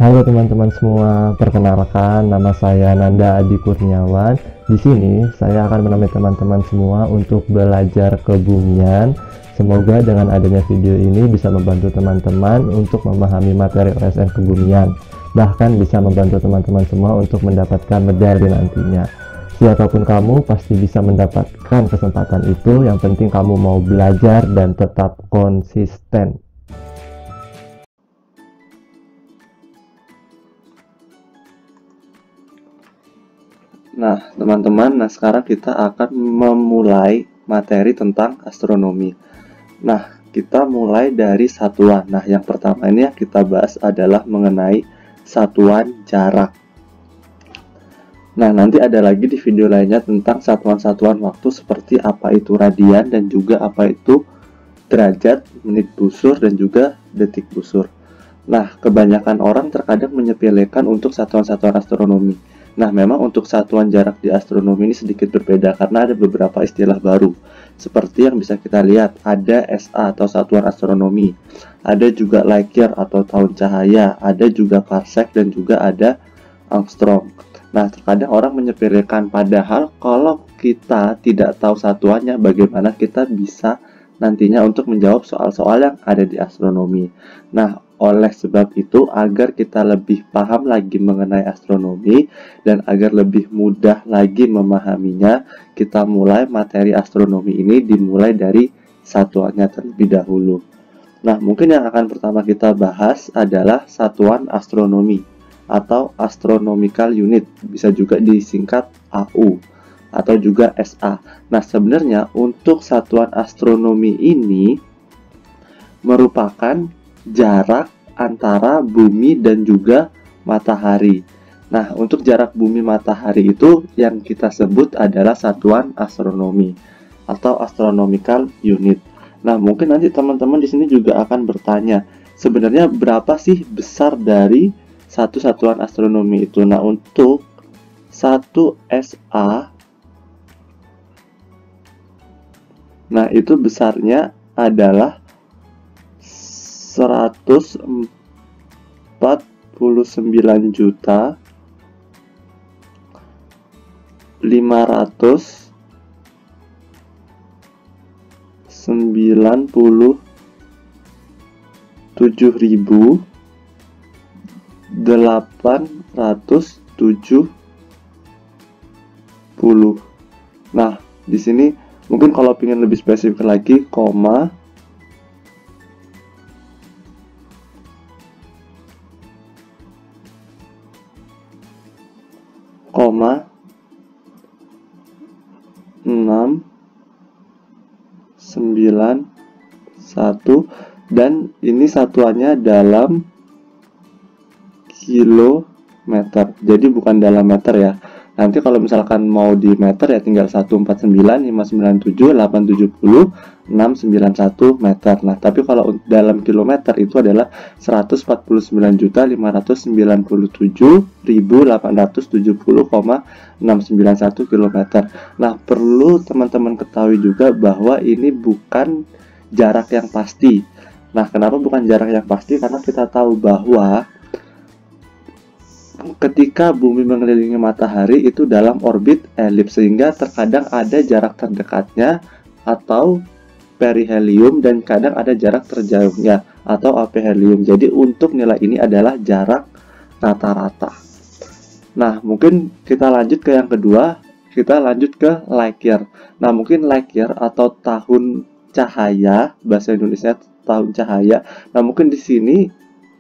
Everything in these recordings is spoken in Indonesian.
Halo teman-teman semua, perkenalkan nama saya Nanda Adi Kurniawan. Di sini saya akan menemani teman-teman semua untuk belajar kebumian. Semoga dengan adanya video ini bisa membantu teman-teman untuk memahami materi OSN kebumian. Bahkan bisa membantu teman-teman semua untuk mendapatkan medali nantinya. Siapapun kamu pasti bisa mendapatkan kesempatan itu. Yang penting kamu mau belajar dan tetap konsisten. Nah, teman-teman, sekarang kita akan memulai materi tentang astronomi. Nah, kita mulai dari satuan. Nah, yang pertama ini yang kita bahas adalah mengenai satuan jarak. Nah, nanti ada lagi di video lainnya tentang satuan-satuan waktu seperti apa itu radian dan juga apa itu derajat, menit busur, dan juga detik busur. Nah, kebanyakan orang terkadang menyepelekan untuk satuan-satuan astronomi. Nah, memang untuk satuan jarak di astronomi ini sedikit berbeda karena ada beberapa istilah baru. Seperti yang bisa kita lihat, ada SA atau satuan astronomi, ada juga light year atau tahun cahaya, ada juga parsec, dan juga ada angstrom. Nah, terkadang orang menyepelekan, padahal kalau kita tidak tahu satuannya, bagaimana kita bisa nantinya untuk menjawab soal-soal yang ada di astronomi. Nah, oleh sebab itu, agar kita lebih paham lagi mengenai astronomi dan agar lebih mudah lagi memahaminya, kita mulai materi astronomi ini dimulai dari satuannya terlebih dahulu. Nah, mungkin yang akan pertama kita bahas adalah satuan astronomi atau astronomical unit, bisa juga disingkat AU atau juga SA. Nah, sebenarnya untuk satuan astronomi ini merupakan jarak antara bumi dan juga matahari. Nah, untuk jarak bumi matahari itu yang kita sebut adalah satuan astronomi atau astronomical unit. Nah, mungkin nanti teman-teman di sini juga akan bertanya, sebenarnya berapa sih besar dari satu satuan astronomi itu? Nah, untuk 1 SA, nah itu besarnya adalah 149.870. Nah, di sini mungkin kalau ingin lebih spesifik lagi, koma 691, dan ini satuannya dalam kilometer, jadi bukan dalam meter ya. Nanti kalau misalkan mau di meter ya tinggal 149.597.691 meter. Nah, tapi kalau dalam kilometer itu adalah 149.597.870,691 kilometer. Nah, perlu teman-teman ketahui juga bahwa ini bukan jarak yang pasti. Nah, kenapa bukan jarak yang pasti? Karena kita tahu bahwa ketika bumi mengelilingi matahari itu dalam orbit elips, sehingga terkadang ada jarak terdekatnya atau perihelium dan kadang ada jarak terjauhnya atau aphelium. Jadi untuk nilai ini adalah jarak rata-rata. Nah, mungkin kita lanjut ke yang kedua, kita lanjut ke light year. Nah, mungkin light year atau tahun cahaya, bahasa Indonesia tahun cahaya. Nah, mungkin di sini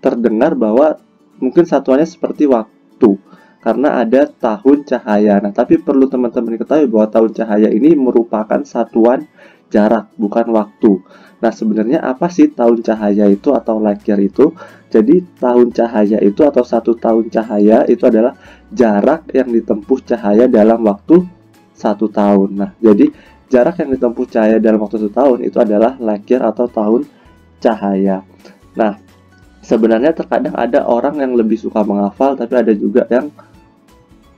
terdengar bahwa mungkin satuannya seperti waktu karena ada tahun cahaya. Nah, tapi perlu teman-teman ketahui bahwa tahun cahaya ini merupakan satuan jarak, bukan waktu. Nah, sebenarnya apa sih tahun cahaya itu atau light year itu? Jadi tahun cahaya itu atau 1 tahun cahaya itu adalah jarak yang ditempuh cahaya dalam waktu 1 tahun. Nah, jadi jarak yang ditempuh cahaya dalam waktu 1 tahun itu adalah light year atau tahun cahaya. Nah, sebenarnya terkadang ada orang yang lebih suka menghafal, tapi ada juga yang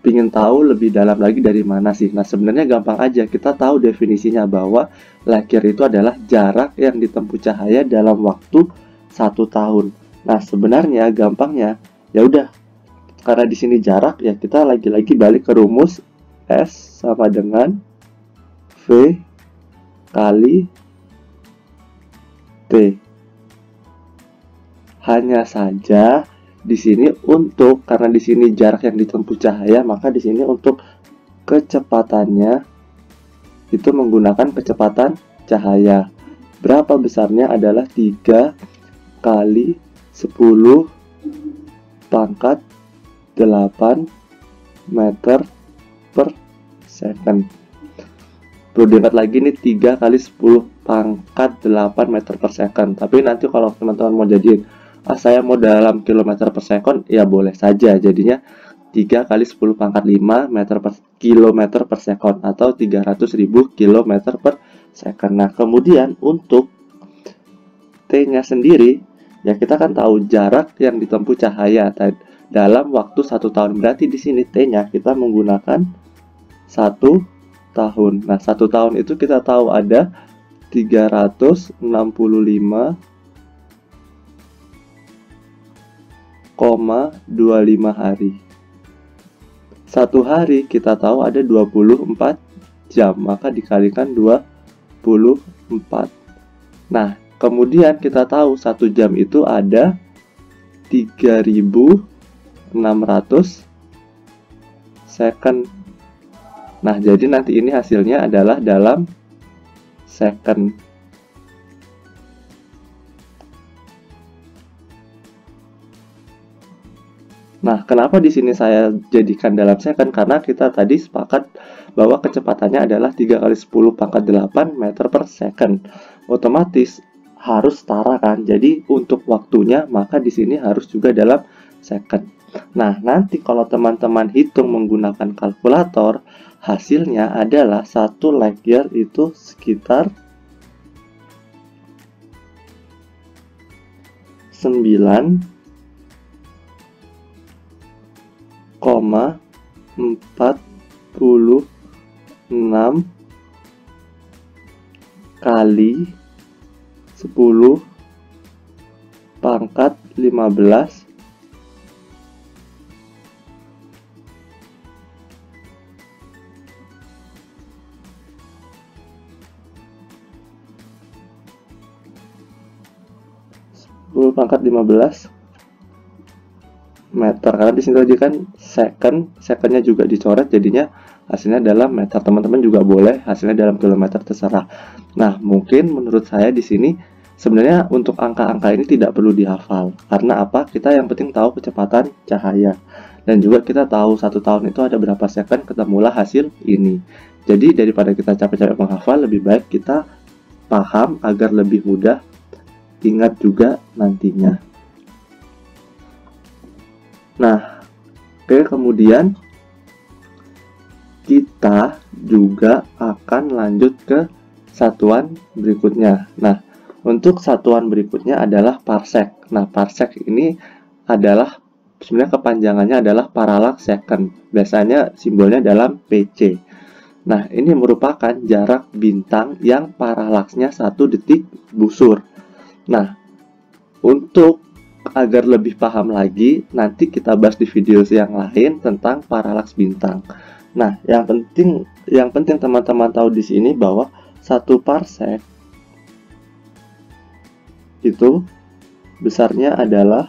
ingin tahu lebih dalam lagi dari mana sih. Nah, sebenarnya gampang aja, kita tahu definisinya bahwa light year itu adalah jarak yang ditempuh cahaya dalam waktu 1 tahun. Nah, sebenarnya gampangnya Ya udah, karena di sini jarak ya kita lagi-lagi balik ke rumus S sama dengan V kali T. Hanya saja di sini karena di sini jarak yang ditempuh cahaya, maka di sini untuk kecepatannya itu menggunakan kecepatan cahaya. Berapa besarnya adalah 3 kali 10 pangkat 8 meter per second. Perlu diingat lagi nih, 3 kali 10 pangkat 8 meter per second. Tapi nanti kalau teman-teman mau jadiin, saya mau dalam kilometer per second, ya boleh saja. Jadinya 3 kali 10 pangkat 5 meter per kilometer per second, atau 300.000 kilometer per second. Nah, kemudian untuk T-nya sendiri, ya kita kan tahu jarak yang ditempuh cahaya dalam waktu 1 tahun. Berarti di sini T-nya kita menggunakan 1 tahun. Nah, 1 tahun itu kita tahu ada 365,25 hari. 1 hari kita tahu ada 24 jam, maka dikalikan 24. Nah, kemudian kita tahu 1 jam itu ada 3.600 second. Nah, jadi nanti ini hasilnya adalah dalam second. Nah, kenapa di sini saya jadikan dalam second? Karena kita tadi sepakat bahwa kecepatannya adalah 3 kali 10 pangkat 8 meter per second. Otomatis harus setara kan? Jadi untuk waktunya maka di sini harus juga dalam second. Nah, nanti kalau teman-teman hitung menggunakan kalkulator, hasilnya adalah 1 light year itu sekitar 9,46 kali 10 pangkat 15 meter, karena di sini tadi kan secondnya juga dicoret, jadinya hasilnya dalam meter. Teman-teman juga boleh hasilnya dalam kilometer, terserah. Nah, mungkin menurut saya di sini sebenarnya untuk angka-angka ini tidak perlu dihafal. Karena apa? Kita yang penting tahu kecepatan cahaya, dan juga kita tahu 1 tahun itu ada berapa second, ketemulah hasil ini. Jadi daripada kita capek-capek menghafal, lebih baik kita paham agar lebih mudah ingat juga nantinya. Nah, kemudian kita juga akan lanjut ke satuan berikutnya. Nah, untuk satuan berikutnya adalah parsec. Nah, parsec ini adalah sebenarnya kepanjangannya adalah parallax second. Biasanya simbolnya dalam PC. Nah, ini merupakan jarak bintang yang parallaxnya 1 detik busur. Nah, untuk agar lebih paham lagi, nanti kita bahas di video yang lain tentang parallax bintang. Nah, yang penting teman-teman tahu di sini bahwa 1 parsec itu besarnya adalah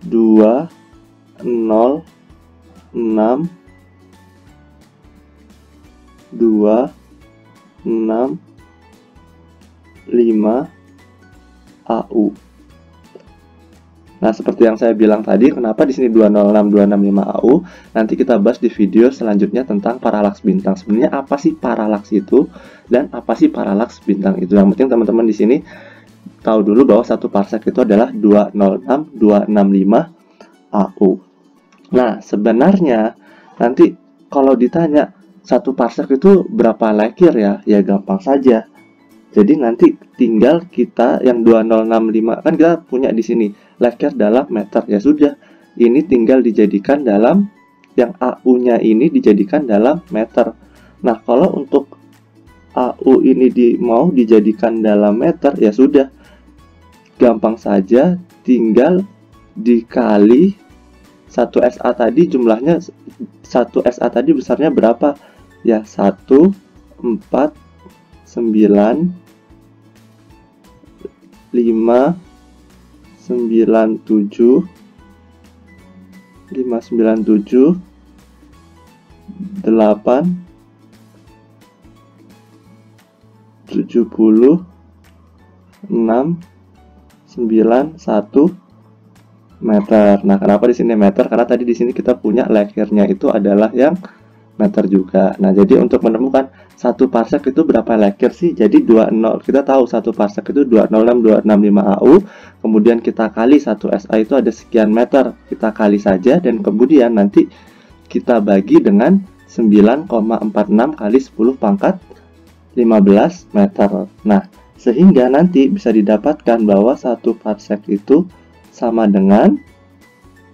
206,265 AU. Nah, seperti yang saya bilang tadi, kenapa di sini 206,265 AU? Nanti kita bahas di video selanjutnya tentang parallax bintang. Sebenarnya apa sih parallax itu dan apa sih parallax bintang itu? Yang penting teman-teman di sini tahu dulu bahwa 1 parsec itu adalah 206,265 AU. Nah, sebenarnya nanti kalau ditanya 1 parsec itu berapa light year ya? Ya gampang saja. Jadi nanti tinggal kita yang 2065 kan kita punya di sini light year dalam meter, ya sudah. Ini tinggal dijadikan dalam yang AU-nya ini dijadikan dalam meter. Nah, kalau untuk AU ini mau dijadikan dalam meter, ya sudah. Gampang saja, tinggal dikali 1 SA tadi jumlahnya, 1 SA tadi besarnya berapa? Ya, 1, 4, 9, 5, 9, 7, 5, 9, 7, 8, 70, 6, 9, 1 meter. Nah, kenapa di sini meter? Karena tadi di sini kita punya lekirnya itu adalah yang meter juga. Nah, jadi untuk menemukan 1 parsek itu berapa lekir sih? Jadi 20, kita tahu 1 parsek itu 206.265 AU, kemudian kita kali 1 SA itu ada sekian meter. Kita kali saja dan kemudian nanti kita bagi dengan 9,46 kali 10 pangkat 15 meter. Nah, sehingga nanti bisa didapatkan bahwa 1 parsek itu sama dengan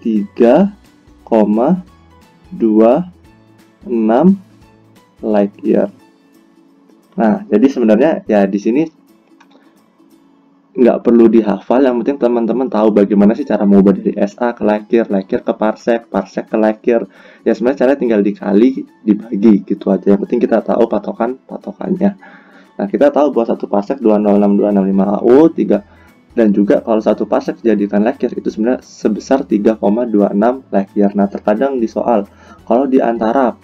3,26 light year. Nah, jadi sebenarnya ya di sini nggak perlu dihafal, yang penting teman-teman tahu bagaimana sih cara mengubah dari SA ke light year, light year ke parsek, parsek ke light year. Ya sebenarnya caranya tinggal dikali, dibagi gitu aja. Yang penting kita tahu patokannya. Nah, kita tahu bahwa 1 parsek 206.265 AU, 3, dan juga kalau 1 parsek dijadikan light year itu sebenarnya sebesar 3,26 light year. Nah, terkadang di soal, kalau di antara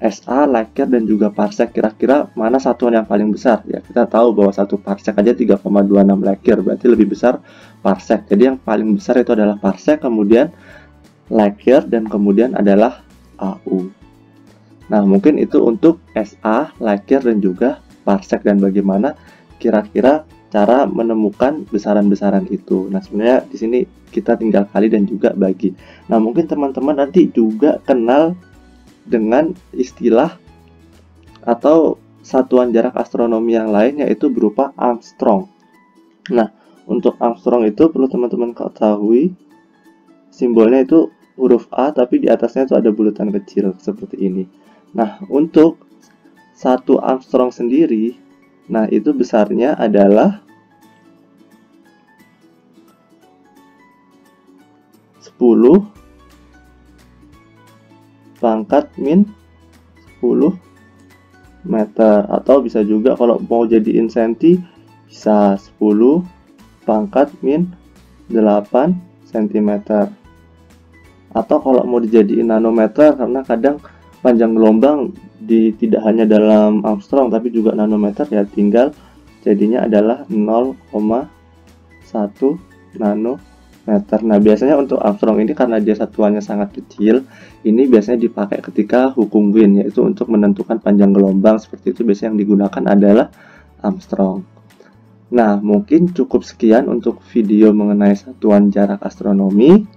SA, light year, dan juga parsek, kira-kira mana satuan yang paling besar? Ya, kita tahu bahwa 1 parsek aja 3,26 light year, berarti lebih besar parsek. Jadi yang paling besar itu adalah parsek, kemudian light year, dan kemudian adalah AU. Nah, mungkin itu untuk SA, light year, dan juga parsek, dan bagaimana kira-kira cara menemukan besaran-besaran itu. Nah, sebenarnya di sini kita tinggal kali dan juga bagi. Nah, mungkin teman-teman nanti juga kenal dengan istilah atau satuan jarak astronomi yang lain, yaitu berupa Armstrong. Nah, untuk Armstrong itu perlu teman-teman ketahui simbolnya itu huruf A, tapi di atasnya itu ada bulatan kecil seperti ini. Nah, untuk 1 Armstrong sendiri, nah itu besarnya adalah 10 pangkat min 10 meter, atau bisa juga kalau mau jadiin senti bisa 10 pangkat min 8 cm, atau kalau mau dijadiin nanometer, karena kadang panjang gelombang tidak hanya dalam Armstrong tapi juga nanometer, ya tinggal jadinya adalah 0,1 nanometer. Nah, biasanya untuk Armstrong ini karena dia satuannya sangat kecil, ini biasanya dipakai ketika hukum Wind, yaitu untuk menentukan panjang gelombang. Seperti itu biasanya yang digunakan adalah Armstrong. Nah, mungkin cukup sekian untuk video mengenai satuan jarak astronomi.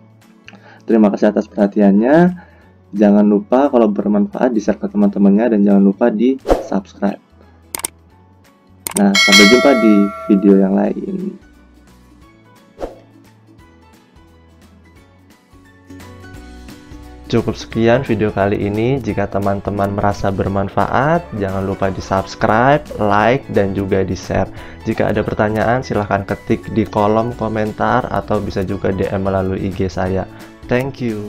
Terima kasih atas perhatiannya. Jangan lupa kalau bermanfaat di-share ke teman-temannya, dan jangan lupa di subscribe. Nah, sampai jumpa di video yang lain. Cukup sekian video kali ini. Jika teman-teman merasa bermanfaat, jangan lupa di subscribe, like, dan juga di share. Jika ada pertanyaan, silahkan ketik di kolom komentar atau bisa juga DM melalui IG saya. Thank you.